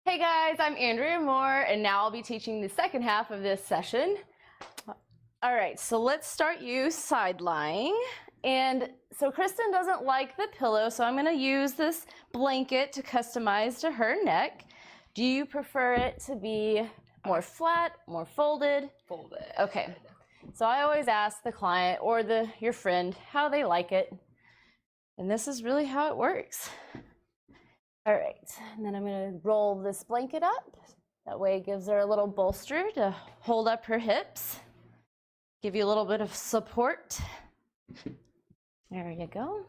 Hey guys, I'm Andrea Moore, and now I'll be teaching the second half of this session. All right, so let's start you side lying. And so Kristen doesn't like the pillow, so I'm going to use this blanket to customize to her neck. Do you prefer it to be more flat, more folded? Folded. Okay, so I always ask the client or your friend how they like it. And this is really how it works. All right, and then I'm going to roll this blanket up. That way it gives her a little bolster to hold up her hips. Give you a little bit of support. There you go.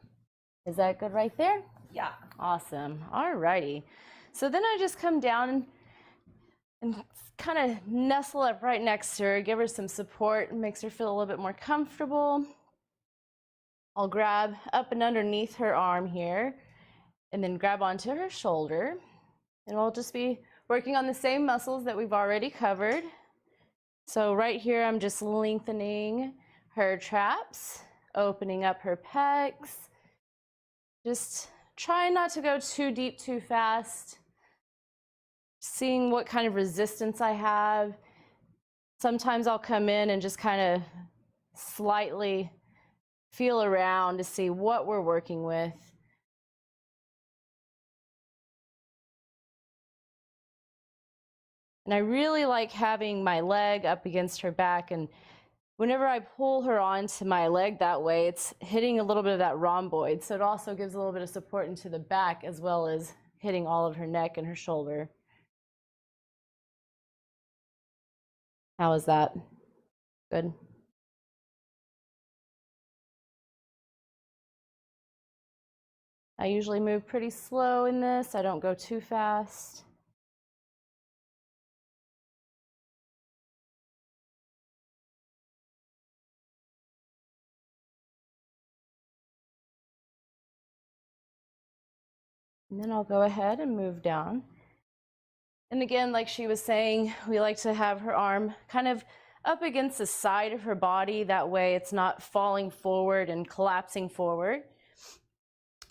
Is that good right there? Yeah. Awesome. All righty. So then I just come down and kind of nestle up right next to her, give her some support, makes her feel a little bit more comfortable. I'll grab up and underneath her arm here, and then grab onto her shoulder, and we'll just be working on the same muscles that we've already covered. So right here, I'm just lengthening her traps, opening up her pecs. Just try not to go too deep too fast. Seeing what kind of resistance I have. Sometimes I'll come in and just kind of slightly feel around to see what we're working with. And I really like having my leg up against her back, and whenever I pull her onto my leg that way, it's hitting a little bit of that rhomboid, so it also gives a little bit of support into the back as well as hitting all of her neck and her shoulder. How is that? Good. I usually move pretty slow in this. I don't go too fast. And then I'll go ahead and move down. And again, like she was saying, we like to have her arm kind of up against the side of her body. That way it's not falling forward and collapsing forward.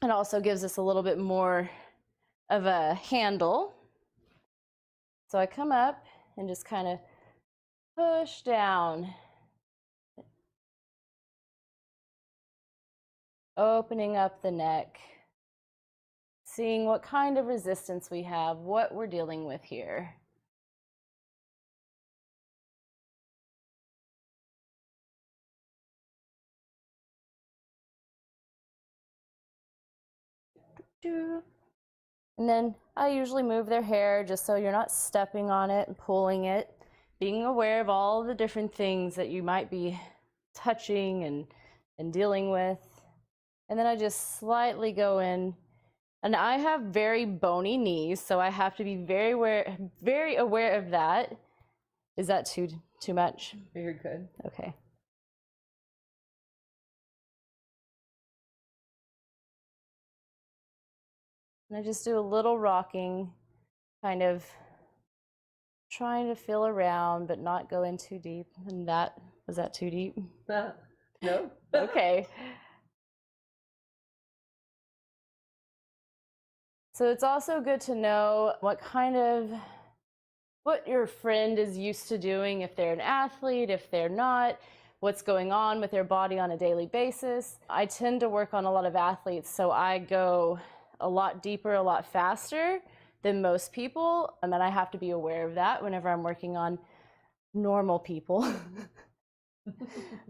It also gives us a little bit more of a handle. So I come up and just kind of push down. Opening up the neck. Seeing what kind of resistance we have, what we're dealing with here. And then I usually move their hair just so you're not stepping on it and pulling it, being aware of all the different things that you might be touching and dealing with. And then I just slightly go in. And I have very bony knees, so I have to be very aware of that. Is that too much? You're good. Okay. And I just do a little rocking, kind of trying to feel around, but not go in too deep. And was that too deep? No. Okay. So it's also good to know what your friend is used to doing, if they're an athlete, if they're not, what's going on with their body on a daily basis. I tend to work on a lot of athletes, so I go a lot deeper, a lot faster than most people, and then I have to be aware of that whenever I'm working on normal people.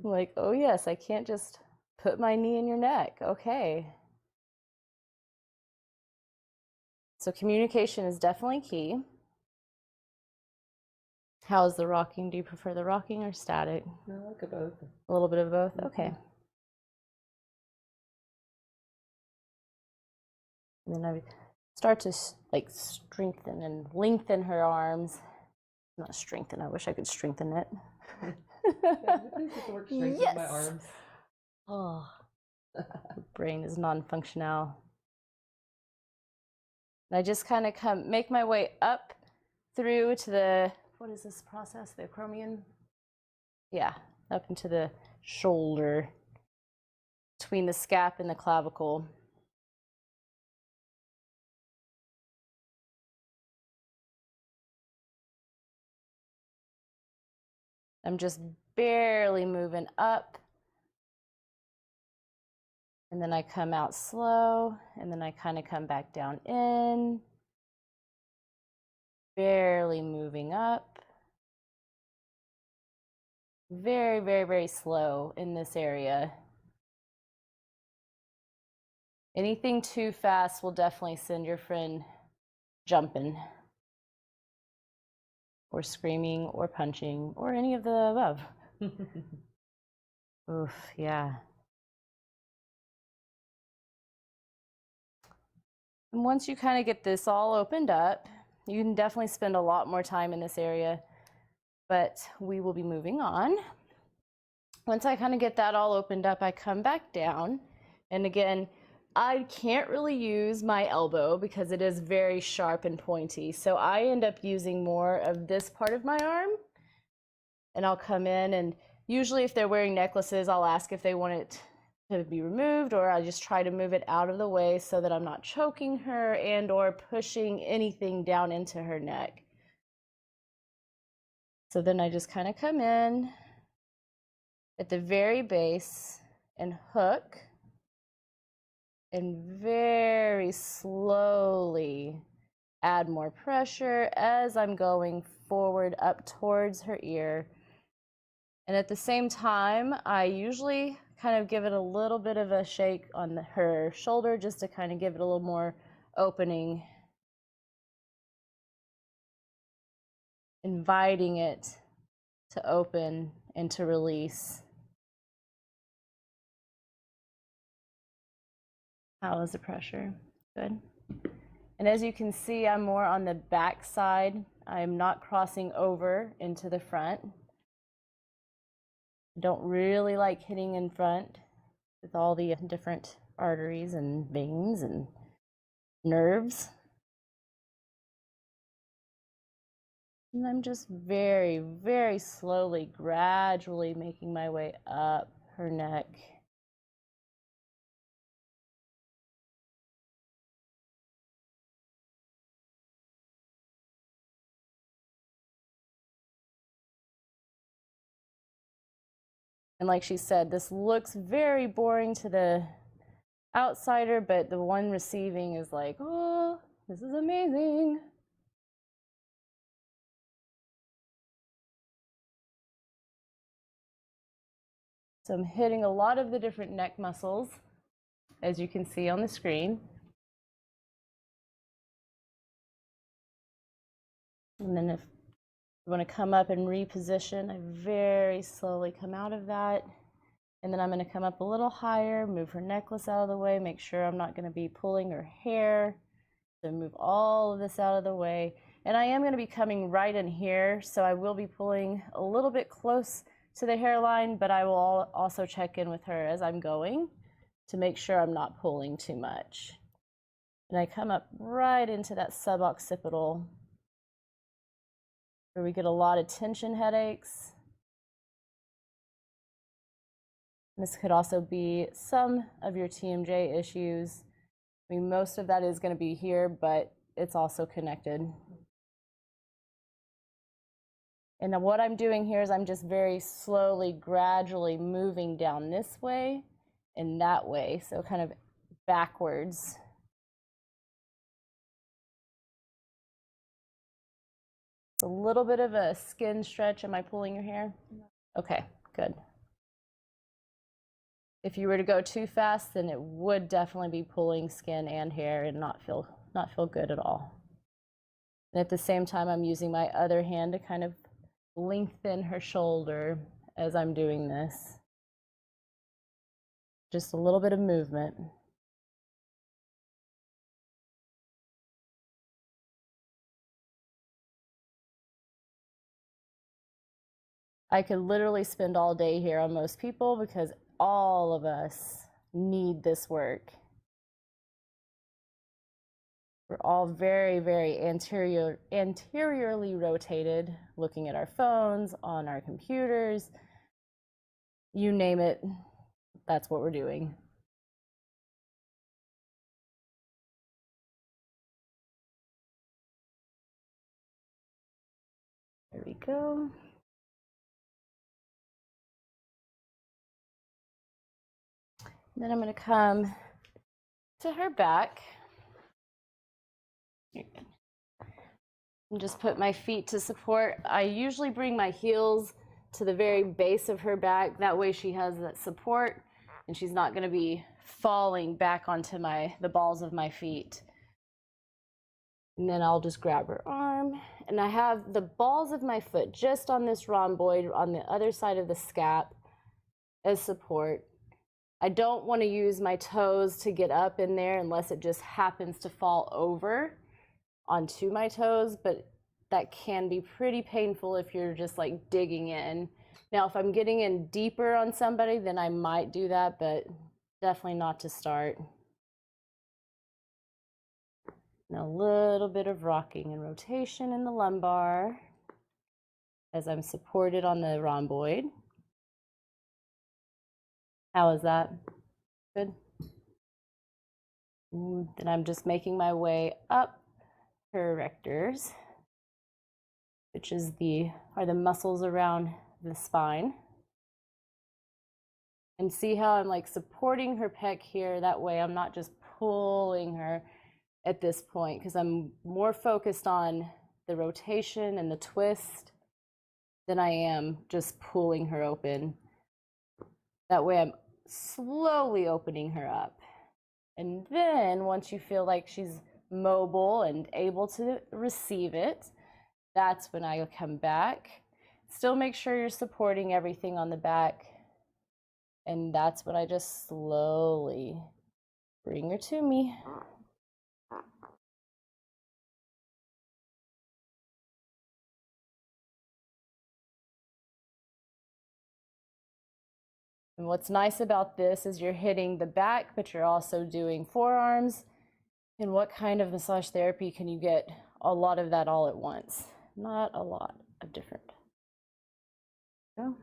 Like, oh yes, I can't just put my knee in your neck. Okay. So communication is definitely key. How's the rocking? Do you prefer the rocking or static? No, I like both. A little bit of both? Okay. And then I start to like strengthen and lengthen her arms. Not strengthen, I wish I could strengthen it. Yes. My arms. Oh, the brain is non-functional. And I just kind of make my way up through to the, what is this process? The acromion? Yeah, up into the shoulder, between the scap and the clavicle. I'm just barely moving up. And then I come out slow, and then I kind of come back down in. Barely moving up. Very, very, very slow in this area. Anything too fast will definitely send your friend jumping or screaming or punching or any of the above. Oof, yeah. And once you kind of get this all opened up, you can definitely spend a lot more time in this area, but we will be moving on. Once I kind of get that all opened up, I come back down. And again, I can't really use my elbow because it is very sharp and pointy. So I end up using more of this part of my arm. And I'll come in, and usually if they're wearing necklaces, I'll ask if they want it to be removed, or I just try to move it out of the way so that I'm not choking her and or pushing anything down into her neck. So then I just kind of come in at the very base and hook, and very slowly add more pressure as I'm going forward up towards her ear. And at the same time, I usually kind of give it a little bit of a shake on her shoulder just to kind of give it a little more opening, inviting it to open and to release. How is the pressure? Good. And as you can see, I'm more on the back side. I'm not crossing over into the front. Don't really like hitting in front with all the different arteries and veins and nerves. And I'm just very, very slowly, gradually making my way up her neck. And like she said, this looks very boring to the outsider, but the one receiving is like, oh, this is amazing. So I'm hitting a lot of the different neck muscles, as you can see on the screen. And then if you want to come up and reposition, I very slowly come out of that. And then I'm going to come up a little higher, move her necklace out of the way, make sure I'm not going to be pulling her hair. So move all of this out of the way. And I am going to be coming right in here, so I will be pulling a little bit close to the hairline, but I will also check in with her as I'm going to make sure I'm not pulling too much. And I come up right into that suboccipital, where we get a lot of tension headaches. This could also be some of your TMJ issues. I mean, most of that is going to be here, but it's also connected. And what I'm doing here is I'm just very slowly, gradually moving down this way and that way, so kind of backwards. A little bit of a skin stretch. Am I pulling your hair? Okay, good. If you were to go too fast, then it would definitely be pulling skin and hair and not feel good at all. And at the same time, I'm using my other hand to kind of lengthen her shoulder as I'm doing this. Just a little bit of movement. I could literally spend all day here on most people because all of us need this work. We're all very, very anteriorly rotated, looking at our phones, on our computers, you name it, that's what we're doing. There we go. Then I'm going to come to her back. And just put my feet to support. I usually bring my heels to the very base of her back. That way she has that support and she's not going to be falling back onto the balls of my feet. And then I'll just grab her arm. And I have the balls of my foot just on this rhomboid on the other side of the scap as support. I don't want to use my toes to get up in there unless it just happens to fall over onto my toes, but that can be pretty painful if you're just like digging in. Now, if I'm getting in deeper on somebody, then I might do that, but definitely not to start. And a little bit of rocking and rotation in the lumbar as I'm supported on the rhomboid. How is that? Good. Then I'm just making my way up her erectors, which is are the muscles around the spine. And see how I'm like supporting her pec here. That way I'm not just pulling her at this point, because I'm more focused on the rotation and the twist than I am just pulling her open. That way I'm slowly opening her up. And then once you feel like she's mobile and able to receive it, that's when I come back. Still make sure you're supporting everything on the back. And that's when I just slowly bring her to me. And what's nice about this is you're hitting the back, but you're also doing forearms. And what kind of massage therapy can you get a lot of that all at once? Not a lot of different. Go.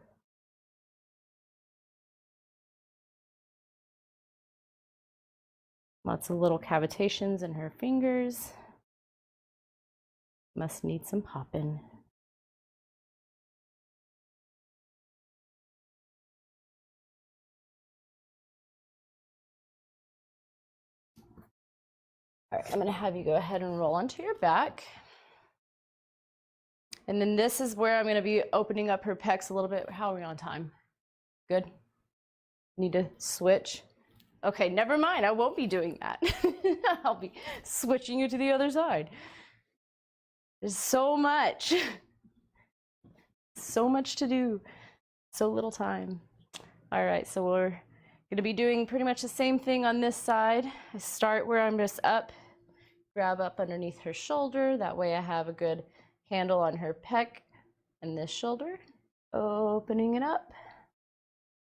Lots of little cavitations in her fingers. Must need some popping. All right, I'm going to have you go ahead and roll onto your back. And then this is where I'm going to be opening up her pecs a little bit. How are we on time? Good? Need to switch? Okay, never mind. I won't be doing that. I'll be switching you to the other side. There's so much to do, so little time. All right, so we're going to be doing pretty much the same thing on this side. I start where I'm just up, grab up underneath her shoulder. That way I have a good handle on her pec and this shoulder. Opening it up,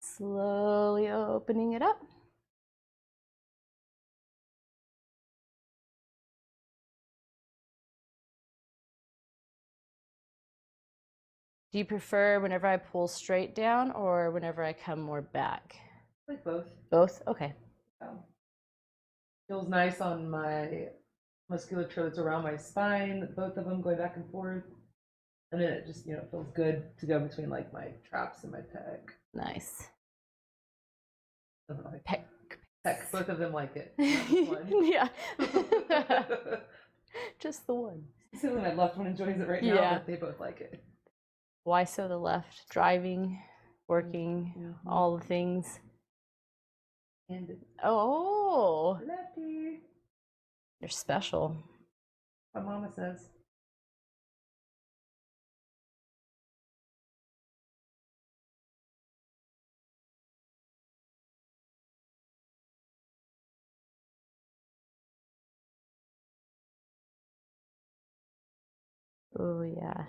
slowly opening it up. Do you prefer whenever I pull straight down or whenever I come more back? Like both. Both? Okay. Feels nice on my musculature that's around my spine, both of them going back and forth. And then it just, feels good to go between like my traps and my pec. Nice. Pec. Both of them like it. Not just one. Yeah. Just the one. So my left one enjoys it right now, Yeah. but they both like it. Why so the left? Driving, working, all the things. And Oh, lefty. you're special. My mama says. Oh, yeah.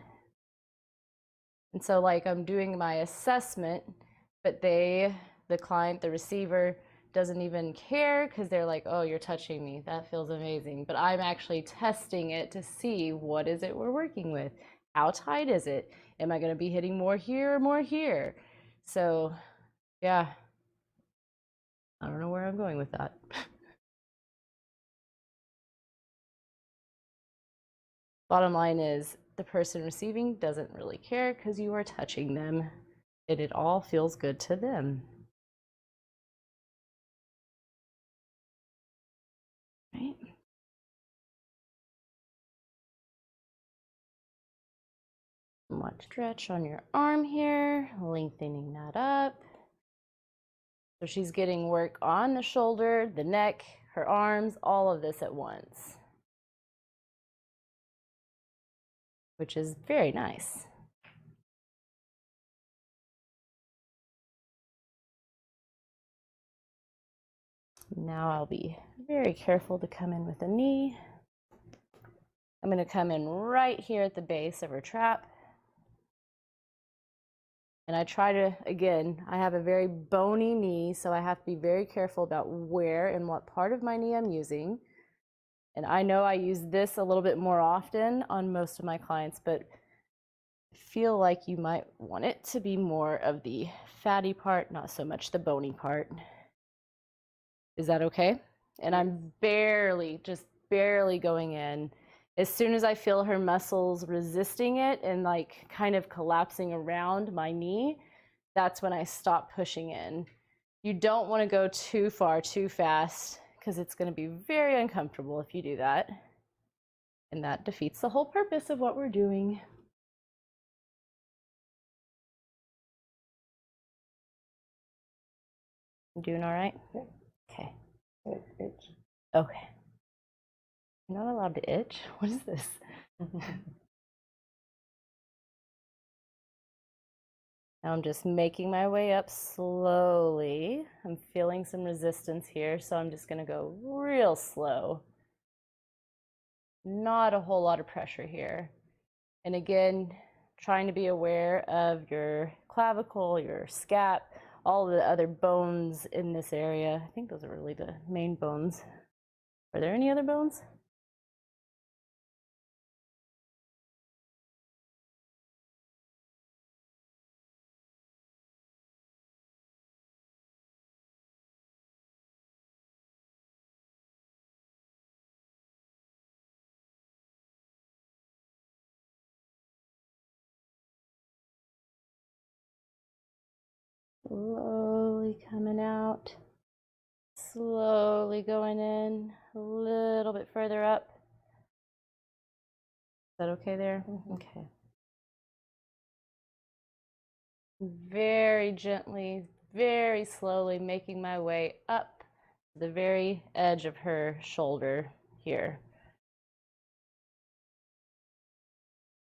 And so like I'm doing my assessment, but the client, the receiver, doesn't even care because they're like, oh, you're touching me. That feels amazing. But I'm actually testing it to see what is it we're working with. How tight is it? Am I going to be hitting more here or more here? So, yeah. I don't know where I'm going with that. Bottom line is the person receiving doesn't really care because you are touching them and it all feels good to them. Much stretch on your arm here, lengthening that up. So she's getting work on the shoulder, the neck, her arms, all of this at once, which is very nice. Now I'll be very careful to come in with a knee. I'm going to come in right here at the base of her trap. And I try to, again, I have a very bony knee, so I have to be very careful about where and what part of my knee I'm using. And I know I use this a little bit more often on most of my clients, but I feel like you might want it to be more of the fatty part, not so much the bony part. Is that okay? And I'm barely, just barely going in. As soon as I feel her muscles resisting it and like kind of collapsing around my knee, that's when I stop pushing in. You don't want to go too far, too fast, because it's going to be very uncomfortable if you do that. And that defeats the whole purpose of what we're doing. You doing all right? Yeah. Okay. Itch. Okay. You're not allowed to itch? What is this? Now I'm just making my way up slowly. I'm feeling some resistance here, so I'm just going to go real slow. Not a whole lot of pressure here. And again, trying to be aware of your clavicle, your scap, all the other bones in this area. I think those are really the main bones. Are there any other bones? Slowly coming out, slowly going in, a little bit further up. Is that okay there? Okay. Very gently, very slowly making my way up to the very edge of her shoulder here.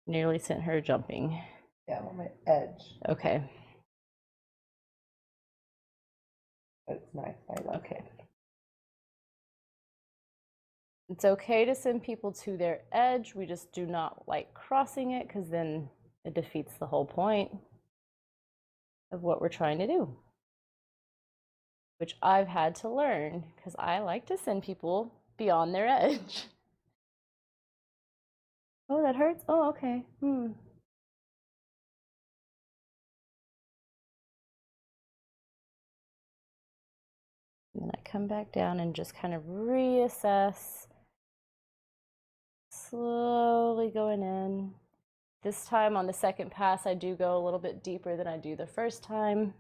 Nearly sent her jumping. Yeah, I'm on my edge. Okay. But it's nice. I love Okay. It's okay to send people to their edge. We just do not like crossing it because then it defeats the whole point of what we're trying to do, which I've had to learn because I like to send people beyond their edge. Oh, that hurts? Oh, okay. And then I come back down and just kind of reassess, slowly going in. This time on the second pass, I do go a little bit deeper than I do the first time.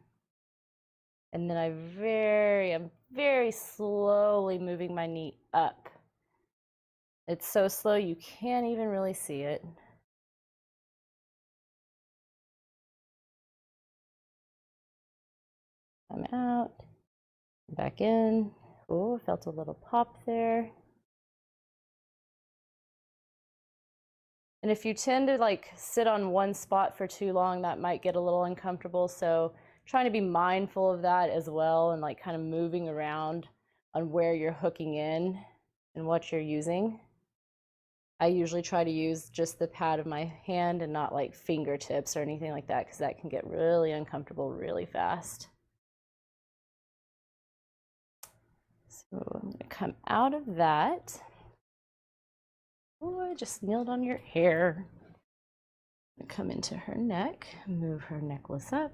And then I'm very slowly moving my knee up. It's so slow you can't even really see it. Come out, back in. Oh, felt a little pop there. And if you tend to like sit on one spot for too long, that might get a little uncomfortable. So trying to be mindful of that as well and like kind of moving around on where you're hooking in and what you're using. I usually try to use just the pad of my hand and not like fingertips or anything like that because that can get really uncomfortable really fast. So I'm going to come out of that. Oh, I just kneeled on your hair. Come into her neck, move her necklace up,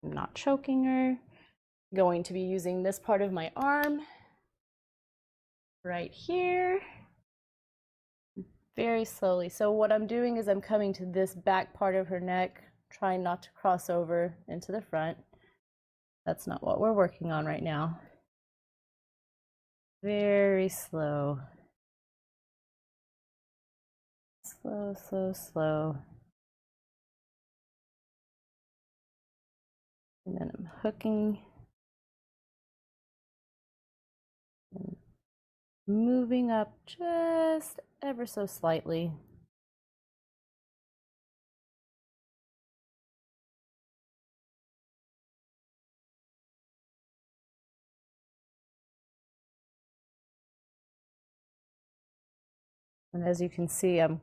I'm not choking her. Going to be using this part of my arm right here, very slowly. So what I'm doing is I'm coming to this back part of her neck, trying not to cross over into the front. That's not what we're working on right now. Very slow. Slow, slow, slow. And then I'm hooking and moving up just ever so slightly. And as you can see, I'm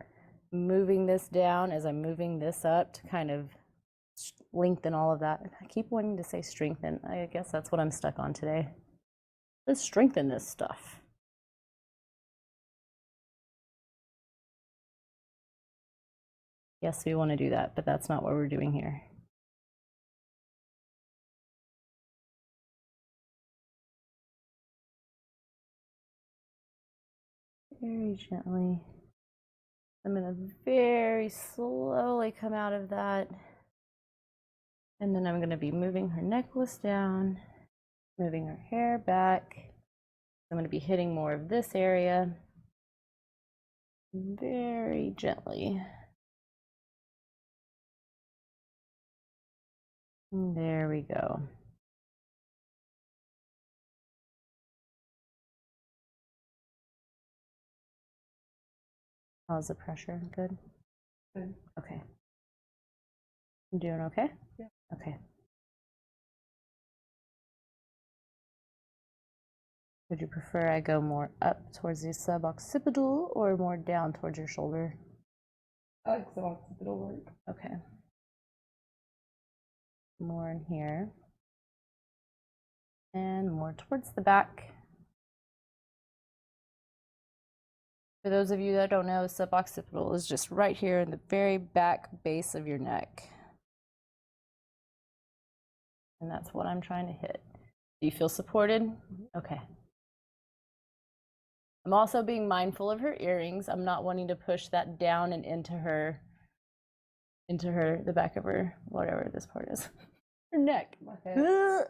moving this down as I'm moving this up to kind of lengthen all of that. I keep wanting to say strengthen. I guess that's what I'm stuck on today. Let's strengthen this stuff. Yes, we want to do that, but that's not what we're doing here. Very gently. I'm going to very slowly come out of that. And then I'm going to be moving her necklace down, moving her hair back. I'm going to be hitting more of this area very gently. There we go. How's the pressure? Good? Good. Okay. You doing okay? Yeah. Okay. Would you prefer I go more up towards the suboccipitals or more down towards your shoulder? I like suboccipital work. Okay. More in here. And more towards the back. For those of you that don't know, suboccipital is just right here in the very back base of your neck. And that's what I'm trying to hit. Do you feel supported? Okay. I'm also being mindful of her earrings. I'm not wanting to push that down and into the back of her, whatever this part is, her neck. My head.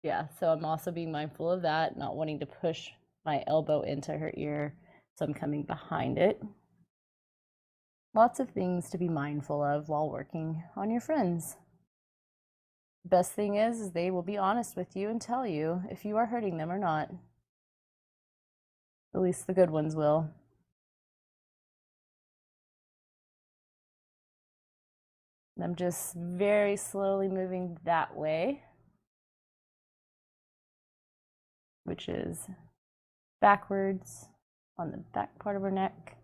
Yeah, so I'm also being mindful of that, not wanting to push my elbow into her ear. So I'm coming behind it. Lots of things to be mindful of while working on your friends. Best thing is they will be honest with you and tell you if you are hurting them or not. At least the good ones will. I'm just very slowly moving that way, which is backwards on the back part of her neck.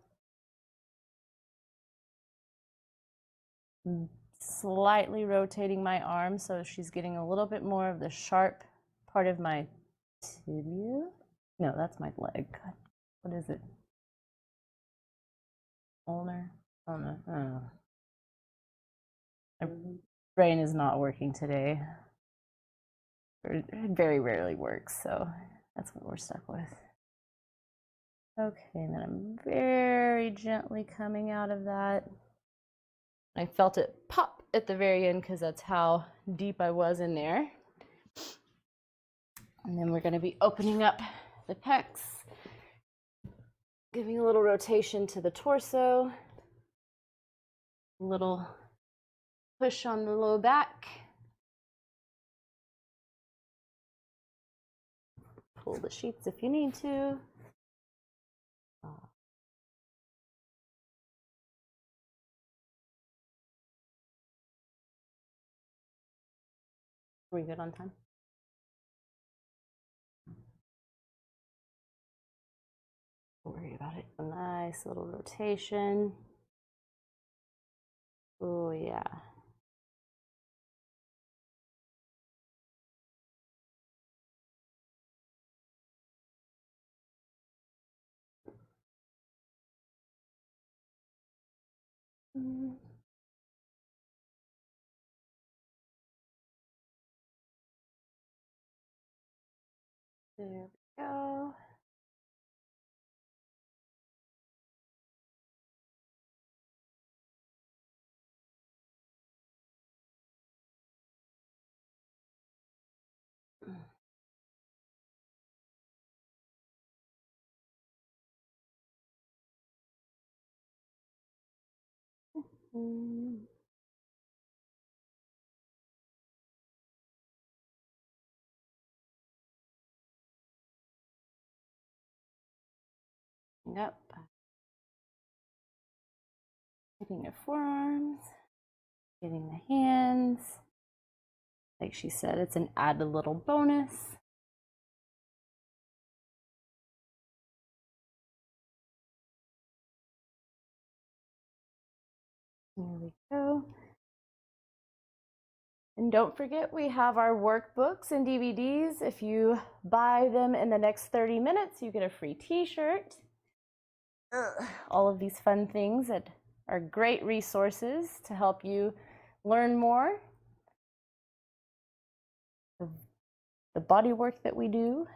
I'm slightly rotating my arm so she's getting a little bit more of the sharp part of my tibia. No, that's my leg. What is it? Ulnar? Oh no. Oh. My brain is not working today. It very rarely works, so that's what we're stuck with. Okay, and then I'm very gently coming out of that. I felt it pop at the very end because that's how deep I was in there. And then we're going to be opening up the pecs, giving a little rotation to the torso, a little push on the low back. Pull the sheets if you need to. Are we good on time? Don't worry about it. A nice little rotation. Oh, yeah. There we go. Up. Getting the forearms, getting the hands. Like she said, it's an added little bonus. There we go. And don't forget, we have our workbooks and DVDs. If you buy them in the next 30 minutes, you get a free t-shirt. All of these fun things that are great resources to help you learn more of the body work that we do.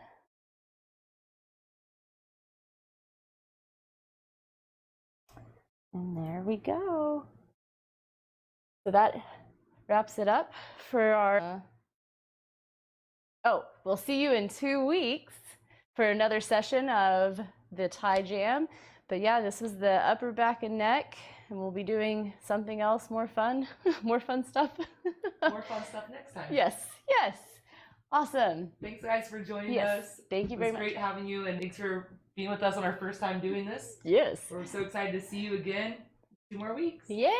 And there we go. So that wraps it up for our... Oh, we'll see you in 2 weeks for another session of the Thai Jam. But yeah, this was the upper back and neck, and we'll be doing something else more fun, more fun stuff. More fun stuff next time. Yes, yes. Awesome. Thanks, guys, for joining Yes, us. thank you very much. It was great having you, and thanks for being with us on our first time doing this. Yes. We're so excited to see you again in 2 more weeks. Yay.